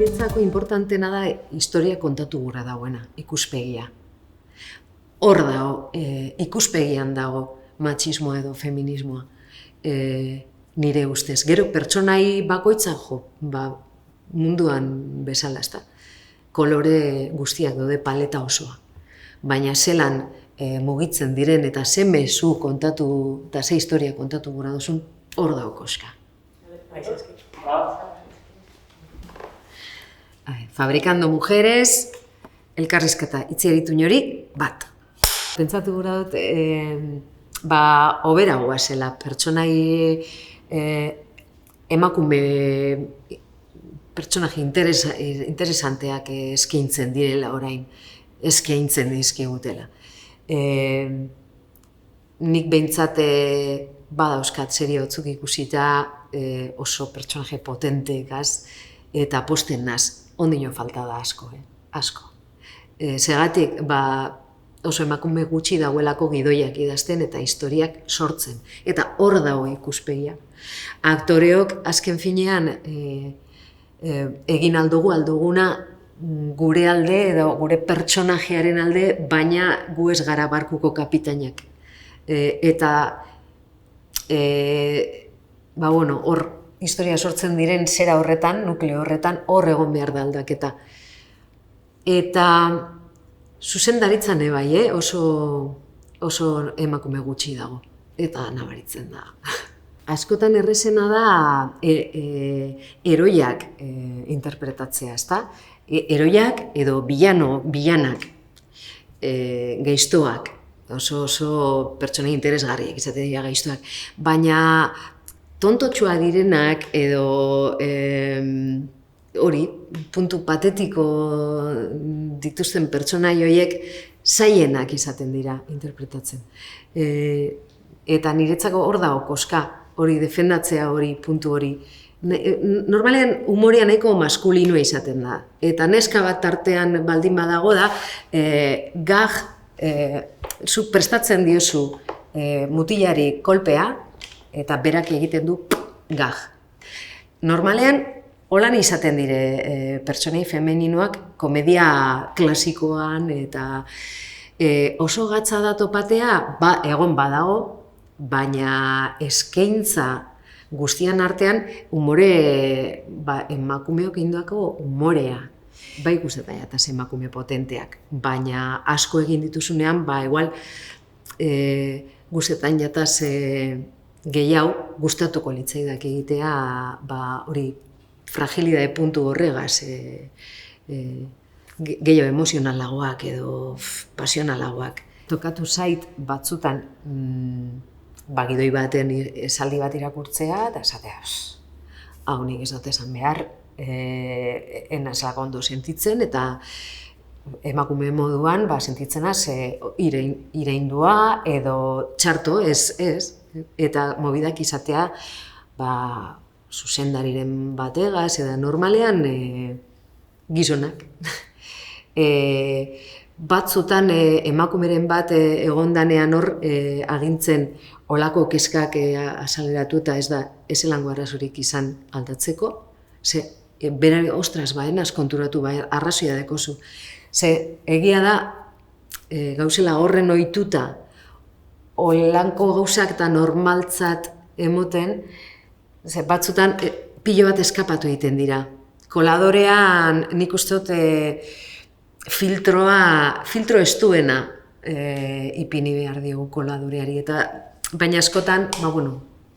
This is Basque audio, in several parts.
niretzako importantena da historia kontatu gura dagoena, ikuspegia. Hor dago, ikuspegian dago matxismoa edo feminismoa, nire ustez. Gero pertsonai bakoitzak munduan bezala, ezta? Kolore guztiak daude, paleta osoa. Baina zelan mugitzen diren eta ze mezu kontatu eta ze historia kontatu gura duzun, hor dago koska. Fabrikando mujeres, elkarrizketa itziaritu hori, bat. Pentsatu gura dut, hobera goazela, pertsonai emakume pertsonaje interesanteak eskaintzen direla orain, eskaintzen dizkigutela. Nik behintzat badauzkat serie batzuk ikusita oso pertsonaje potentekaz eta posten naz, ondino falta da asko, asko. Segatik, oso emakume gutxi dagoelako gidoiak idazten eta historiak sortzen. Eta hor dago ikuspegia. Aktoreok azken finean egin alduguna gure alde edo gure pertsonajearen alde, baina gu ez gara barkuko kapitainak. Eta hor historia sortzen diren zera horretan, nukleo horretan, hor egon behar da aldaketa. Eta zuzendaritzan bai, oso emakume gutxi dago, eta nabaritzen da. Askotan errezena da heroiak interpretatzea, ezta? Heroiak edo bilanak, gaiztoak, oso pertsonai interesgarriak izaten dira gaiztoak, baina tontotxoa direnak edo hori, puntu patetiko dituzten pertsonai horiek zailenak izaten dira interpretatzen. Eta niretzako hor dago koska, hori defendatzea hori, puntu hori. Normalean humorea nahiko maskulinoa izaten da. Eta neska bat tartean baldin badago da, zuk prestatzen diozu mutilari kolpea, eta berak egiten du gag. Normalean, holan izaten dire pertsonei femeninoak komedia klasikoan eta oso gatza da topatea, egon badago, baina eskaintza guztian artean umore, emakumeok induako umorea. Bai guztetan jataz emakume potenteak, baina asko egin dituzunean, igual guztetan jataz gehiago gustatuko litzaidak egitea, hori fragilidade puntu horregaz, gehiago emozionalagoak edo pasionalagoak. Tokatu zait batzutan gidoi baten esaldi bat irakurtzea, eta esatea, hau nik ez dut esan behar, enazlako ondo sentitzen, eta emakume moduan sentitzenaz iraindua edo txarto, ez, eta mobidak izatea zuzendariren bategaz, eta normalean gizonak. Batzutan emakumeren bat egondanean hor agintzen olako kezkak azaleratu eta ez da ezelango arrazorik izan aldatzeko. Berari, ostras, enaz konturatu, arrazoia dekozu. Egia da, gauzela horren ohituta, olanko gauzak eta normaltzat emoten, batzutan pilo bat eskapatu egiten dira. Koladorean nik uste dut filtro estuena ipini behar diogu koladoreari. Baina askotan,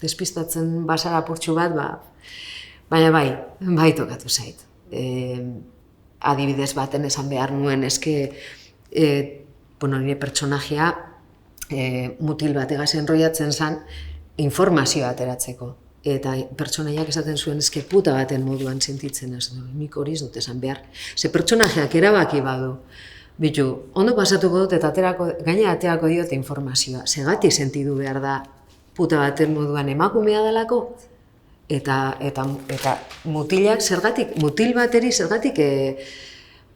despistatzen basara purtsu bat, baina bai tokatu zait. Adibidez baten esan behar nuen, nire pertsonajea mutil bat egazen enrollatzen zen informazioa ateratzeko. Eta pertsonaiak esaten zuen puta baten moduan sentitzen ez du, nik hori ez dut esan behar. Ze pertsonajeak erabaki badu, ondo pasatuko dut eta gaina aterako diote informazioa. Zergatik sentidu behar da puta baten moduan emakumea delako, eta mutilak zergatik, mutil bateri zergatik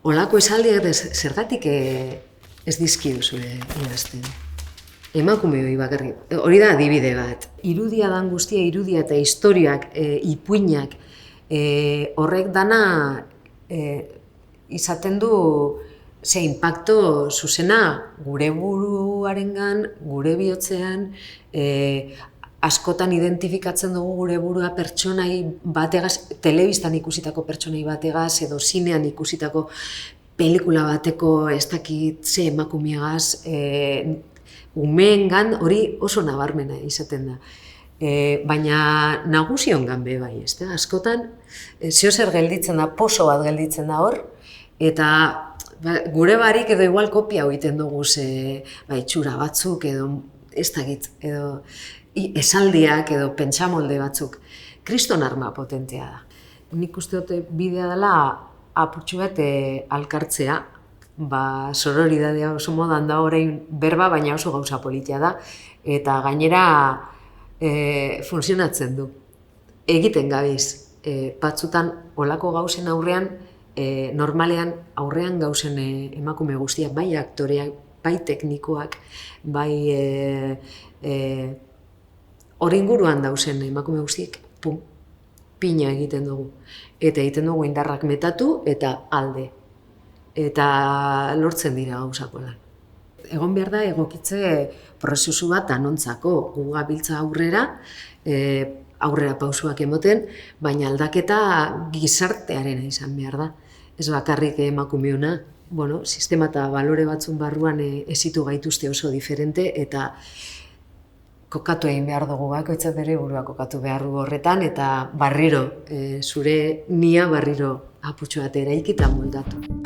olako esaldiak zergatik ez dizkiduzu idazten. Emakume hori bakarrik, hori da adibide bat. Irudia dan guztia, irudia eta historiak, ipuinak, horrek dana izaten du ze impacto zuzena gure buruarengan, gure bihotzean, askotan identifikatzen dugu gure burua pertsonai bategaz, telebistan ikusitako pertsonai bategaz, edo zinean ikusitako pelikula bateko ez dakit ze emakumeagaz, umeengan hori oso nabarmena izaten da. Baina nagusiongan be bai, ez da? Askotan, zeozer gelditzen da, poso bat gelditzen da hor, eta gure barik edo igual kopia egiten dugu itxura batzuk edo ez dakit, edo esaldiak edo pentsamolde batzuk. Kriston arma potentea da. Nik uste dute bidea dela apurtxu bat alkartzea, sororidadea oso modan da orain berba, baina oso gauza politia da, eta gainera funtzionatzen du. Egiten gabiz, batzutan olako gauzen aurrean, normalean aurrean gauzen emakume guztiak, bai aktoreak, bai teknikoak, bai hori inguruan dauzen emakume guztiek, pina egiten dugu. Eta egiten dugu indarrak metatu eta alde. Eta lortzen dira gauzako lan. Egon behar da egokitze prozesu bat anontzako, gu gabiltza aurrera pausuak emoten, baina aldaketa gizartearena izan behar da. Ez bakarrik emakumeona, sistema eta balore batzun barruan ezitu gaituzte oso diferente, eta kokatu egin behar dugu, bakoitzak bere burua kokatu behar du horretan, eta barriro, zure nia barriro apurtxo bat eraiki eta moldatu.